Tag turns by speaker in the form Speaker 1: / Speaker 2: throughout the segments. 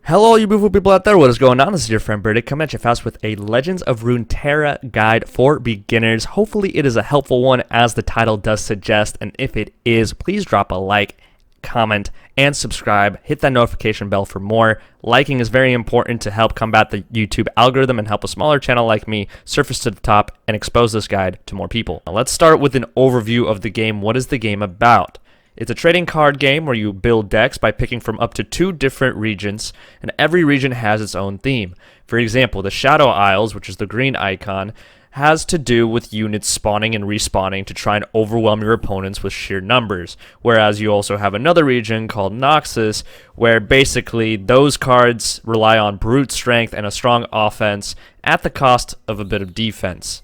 Speaker 1: Hello, you beautiful people out there. What is going on? This is your friend Britik coming at you fast with a Legends of Runeterra guide for beginners. Hopefully it is a helpful one, as the title does suggest, and if it is, please drop a like, comment, and subscribe. Hit that notification bell for more. Liking is very important to help combat the YouTube algorithm and help a smaller channel like me surface to the top and expose this guide to more people. Now let's start with an overview of the game. What is the game about? It's a trading card game where you build decks by picking from up to 2 different regions, and every region has its own theme. For example, the Shadow Isles, which is the green icon, has to do with units spawning and respawning to try and overwhelm your opponents with sheer numbers, whereas you also have another region called Noxus, where basically those cards rely on brute strength and a strong offense at the cost of a bit of defense.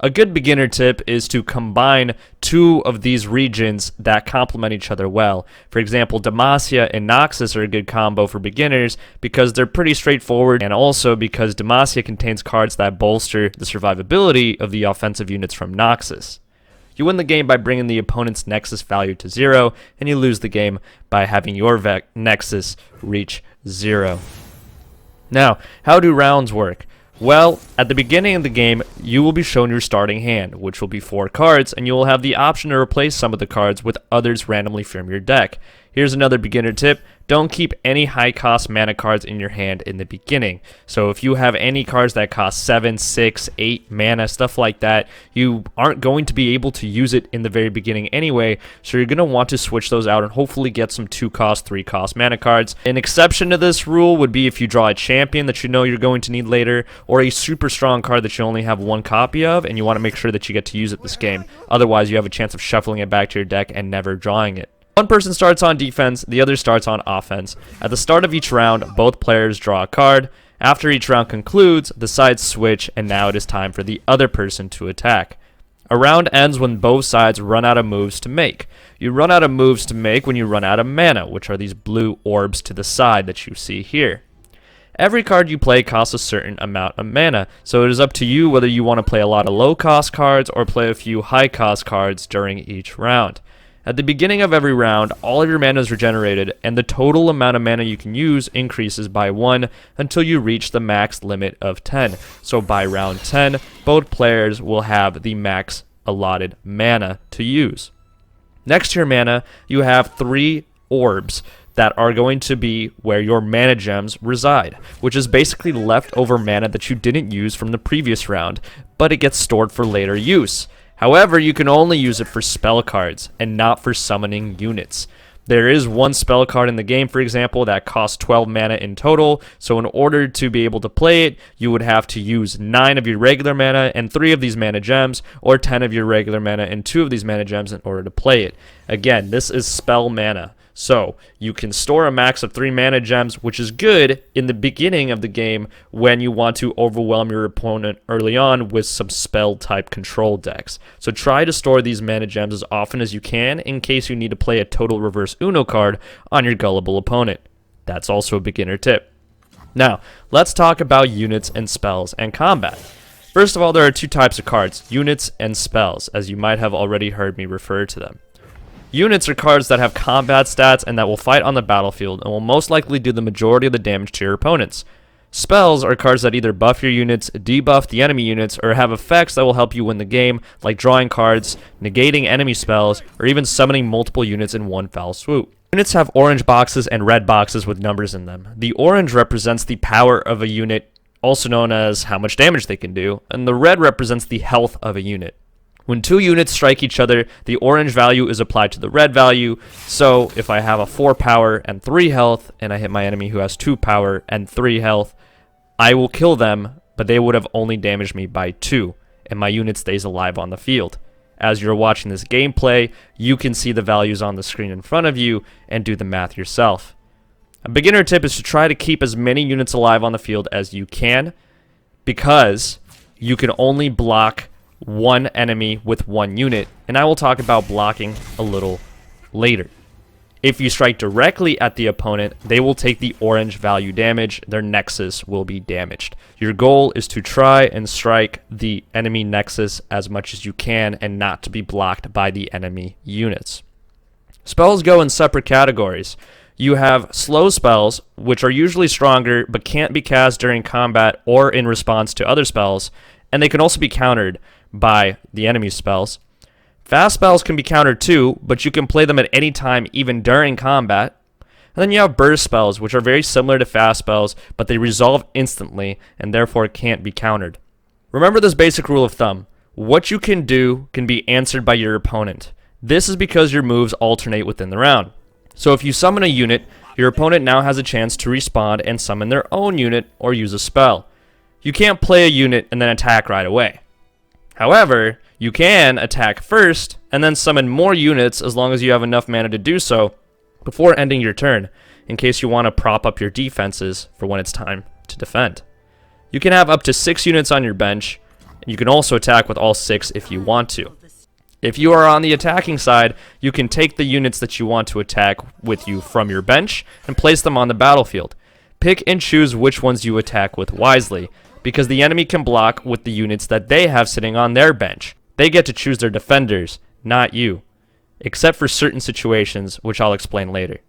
Speaker 1: A good beginner tip is to combine 2 of these regions that complement each other well. For example, Demacia and Noxus are a good combo for beginners because they're pretty straightforward, and also because Demacia contains cards that bolster the survivability of the offensive units from Noxus. You win the game by bringing the opponent's Nexus value to 0, and you lose the game by having your Nexus reach 0. Now, how do rounds work? Well, at the beginning of the game, you will be shown your starting hand, which will be 4 cards, and you will have the option to replace some of the cards with others randomly from your deck. Here's another beginner tip: don't keep any high-cost mana cards in your hand in the beginning. So if you have any cards that cost 7, 6, 8 mana, stuff like that, you aren't going to be able to use it in the very beginning anyway, so you're going to want to switch those out and hopefully get some 2-cost, 3-cost mana cards. An exception to this rule would be if you draw a champion that you know you're going to need later, or a super strong card that you only have 1 copy of, and you want to make sure that you get to use it this game. Otherwise, you have a chance of shuffling it back to your deck and never drawing it. One person starts on defense, the other starts on offense. At the start of each round, both players draw a card. After each round concludes, the sides switch, and now it is time for the other person to attack. A round ends when both sides run out of moves to make. You run out of moves to make when you run out of mana, which are these blue orbs to the side that you see here. Every card you play costs a certain amount of mana, so it is up to you whether you want to play a lot of low-cost cards or play a few high-cost cards during each round. At the beginning of every round, all of your mana is regenerated, and the total amount of mana you can use increases by 1 until you reach the max limit of 10. So by round 10, both players will have the max allotted mana to use. Next to your mana, you have 3 orbs that are going to be where your mana gems reside, which is basically leftover mana that you didn't use from the previous round, but it gets stored for later use. However, you can only use it for spell cards and not for summoning units. There is 1 spell card in the game, for example, that costs 12 mana in total, so in order to be able to play it, you would have to use 9 of your regular mana and 3 of these mana gems, or 10 of your regular mana and 2 of these mana gems in order to play it. Again, this is spell mana. So, you can store a max of 3 mana gems, which is good in the beginning of the game when you want to overwhelm your opponent early on with some spell-type control decks. So try to store these mana gems as often as you can in case you need to play a total reverse Uno card on your gullible opponent. That's also a beginner tip. Now, let's talk about units and spells and combat. First of all, there are 2 types of cards, units and spells, as you might have already heard me refer to them. Units are cards that have combat stats and that will fight on the battlefield and will most likely do the majority of the damage to your opponents. Spells are cards that either buff your units, debuff the enemy units, or have effects that will help you win the game, like drawing cards, negating enemy spells, or even summoning multiple units in one foul swoop. Units have orange boxes and red boxes with numbers in them. The orange represents the power of a unit, also known as how much damage they can do, and the red represents the health of a unit. When 2 units strike each other, the orange value is applied to the red value, so if I have a 4 power and 3 health, and I hit my enemy who has 2 power and 3 health, I will kill them, but they would have only damaged me by 2, and my unit stays alive on the field. As you're watching this gameplay, you can see the values on the screen in front of you and do the math yourself. A beginner tip is to try to keep as many units alive on the field as you can, because you can only block 1 enemy with 1 unit, and I will talk about blocking a little later. If you strike directly at the opponent, they will take the orange value damage. Their nexus will be damaged. Your goal is to try and strike the enemy nexus as much as you can and not to be blocked by the enemy units. Spells go in separate categories. You have slow spells, which are usually stronger but can't be cast during combat or in response to other spells, and they can also be countered by the enemy's spells. Fast spells can be countered too, but you can play them at any time, even during combat. And then you have burst spells, which are very similar to fast spells, but they resolve instantly and therefore can't be countered. Remember this basic rule of thumb. What you can do can be answered by your opponent. This is because your moves alternate within the round. So if you summon a unit, your opponent now has a chance to respond and summon their own unit or use a spell. You can't play a unit and then attack right away. However, you can attack first and then summon more units as long as you have enough mana to do so before ending your turn, in case you want to prop up your defenses for when it's time to defend. You can have up to 6 units on your bench, and you can also attack with all 6 if you want to. If you are on the attacking side, you can take the units that you want to attack with you from your bench and place them on the battlefield. Pick and choose which ones you attack with wisely, because the enemy can block with the units that they have sitting on their bench. They get to choose their defenders, not you, except for certain situations, which I'll explain later.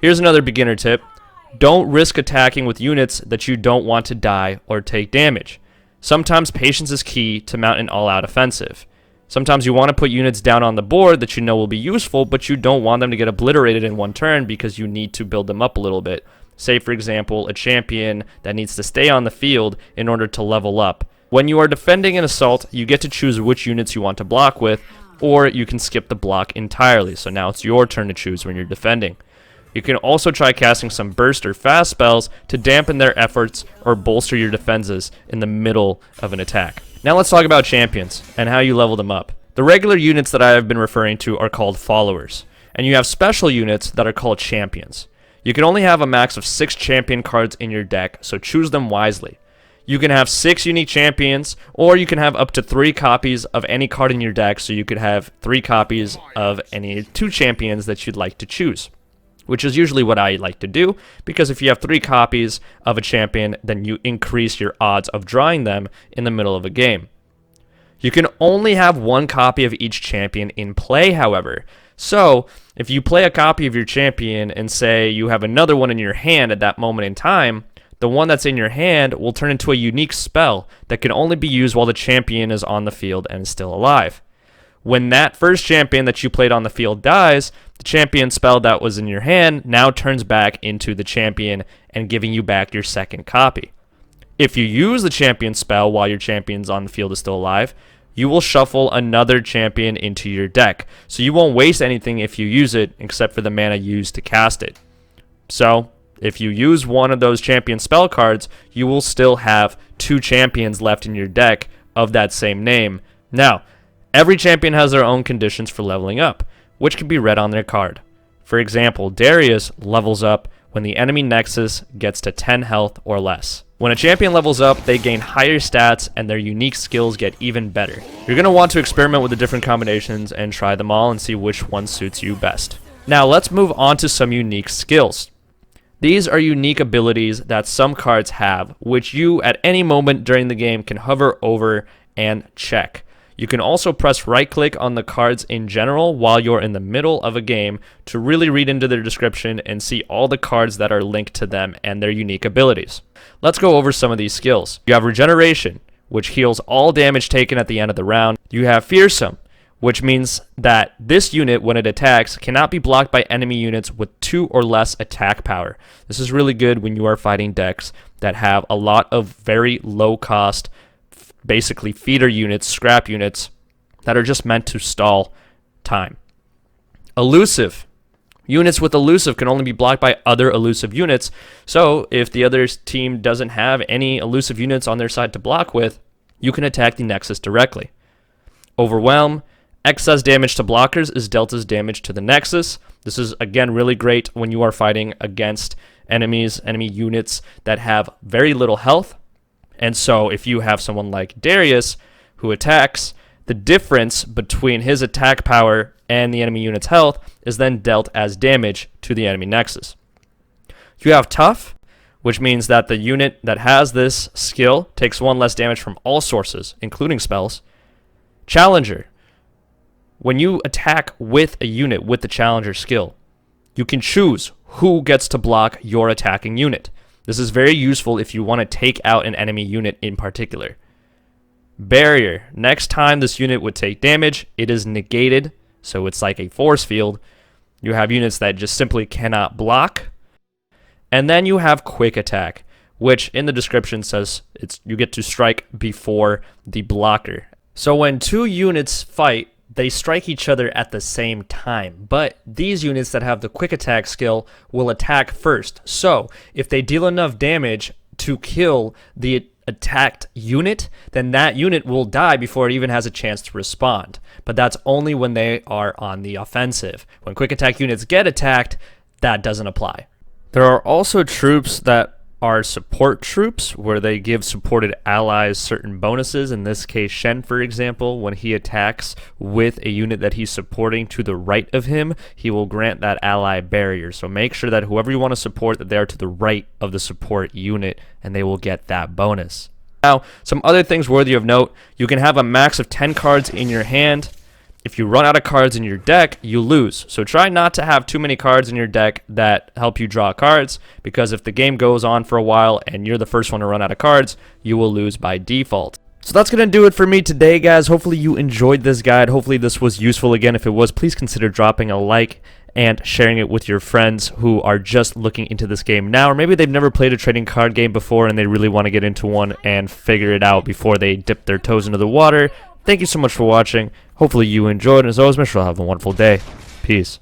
Speaker 1: Here's another beginner tip. Don't risk attacking with units that you don't want to die or take damage. Sometimes patience is key to mount an all-out offensive. Sometimes you want to put units down on the board that you know will be useful, but you don't want them to get obliterated in one turn because you need to build them up a little bit. Say, for example, a champion that needs to stay on the field in order to level up. When you are defending an assault, you get to choose which units you want to block with, or you can skip the block entirely. So now it's your turn to choose when you're defending. You can also try casting some burst or fast spells to dampen their efforts or bolster your defenses in the middle of an attack. Now let's talk about champions and how you level them up. The regular units that I have been referring to are called followers, and you have special units that are called champions. You can only have a max of 6 champion cards in your deck, so choose them wisely. You can have 6 unique champions, or you can have up to 3 copies of any card in your deck, so you could have 3 copies of any 2 champions that you'd like to choose, which is usually what I like to do, because if you have 3 copies of a champion, then you increase your odds of drawing them in the middle of a game. You can only have 1 copy of each champion in play, however. So, if you play a copy of your champion and say you have another one in your hand at that moment in time, the one that's in your hand will turn into a unique spell that can only be used while the champion is on the field and is still alive. When that first champion that you played on the field dies, the champion spell that was in your hand now turns back into the champion and giving you back your second copy. If you use the champion spell while your champion's on the field is still alive, you will shuffle another champion into your deck, so you won't waste anything if you use it except for the mana used to cast it. So, if you use one of those champion spell cards, you will still have 2 champions left in your deck of that same name. Now, every champion has their own conditions for leveling up, which can be read on their card. For example, Darius levels up when the enemy Nexus gets to 10 health or less. When a champion levels up, they gain higher stats and their unique skills get even better. You're going to want to experiment with the different combinations and try them all and see which one suits you best. Now let's move on to some unique skills. These are unique abilities that some cards have, which you at any moment during the game can hover over and check. You can also press right-click on the cards in general while you're in the middle of a game to really read into their description and see all the cards that are linked to them and their unique abilities. Let's go over some of these skills. You have Regeneration, which heals all damage taken at the end of the round. You have Fearsome, which means that this unit, when it attacks, cannot be blocked by enemy units with 2 or less attack power. This is really good when you are fighting decks that have a lot of very low-cost basically feeder units, scrap units, that are just meant to stall time. Elusive. Units with elusive can only be blocked by other elusive units, so if the other team doesn't have any elusive units on their side to block with, you can attack the Nexus directly. Overwhelm. Excess damage to blockers is dealt as damage to the Nexus. This is, again, really great when you are fighting against enemy units that have very little health. And so if you have someone like Darius who attacks, the difference between his attack power and the enemy unit's health is then dealt as damage to the enemy Nexus. You have Tough, which means that the unit that has this skill takes 1 less damage from all sources, including spells. Challenger. When you attack with a unit with the Challenger skill, you can choose who gets to block your attacking unit. This is very useful if you want to take out an enemy unit in particular. Barrier. Next time this unit would take damage, it is negated, so it's like a force field. You have units that just simply cannot block. And then you have quick attack, which in the description says you get to strike before the blocker. So when two units fight, they strike each other at the same time, but these units that have the quick attack skill will attack first. So if they deal enough damage to kill the attacked unit, then that unit will die before it even has a chance to respond. But that's only when they are on the offensive. When quick attack units get attacked, that doesn't apply. There are also troops that are support troops, where they give supported allies certain bonuses. In this case, Shen, for example, when he attacks with a unit that he's supporting to the right of him, he will grant that ally barrier. So make sure that whoever you want to support, that they're to the right of the support unit, and they will get that bonus. Now, some other things worthy of note: you can have a max of 10 cards in your hand. If you run out of cards in your deck, you lose. So try not to have too many cards in your deck that help you draw cards, because if the game goes on for a while and you're the first one to run out of cards, you will lose by default. So that's going to do it for me today, guys. Hopefully you enjoyed this guide. Hopefully this was useful. Again, if it was, please consider dropping a like and sharing it with your friends who are just looking into this game now, or maybe they've never played a trading card game before and they really want to get into one and figure it out before they dip their toes into the water. Thank you so much for watching. Hopefully you enjoyed, and as always, make sure you have a wonderful day. Peace.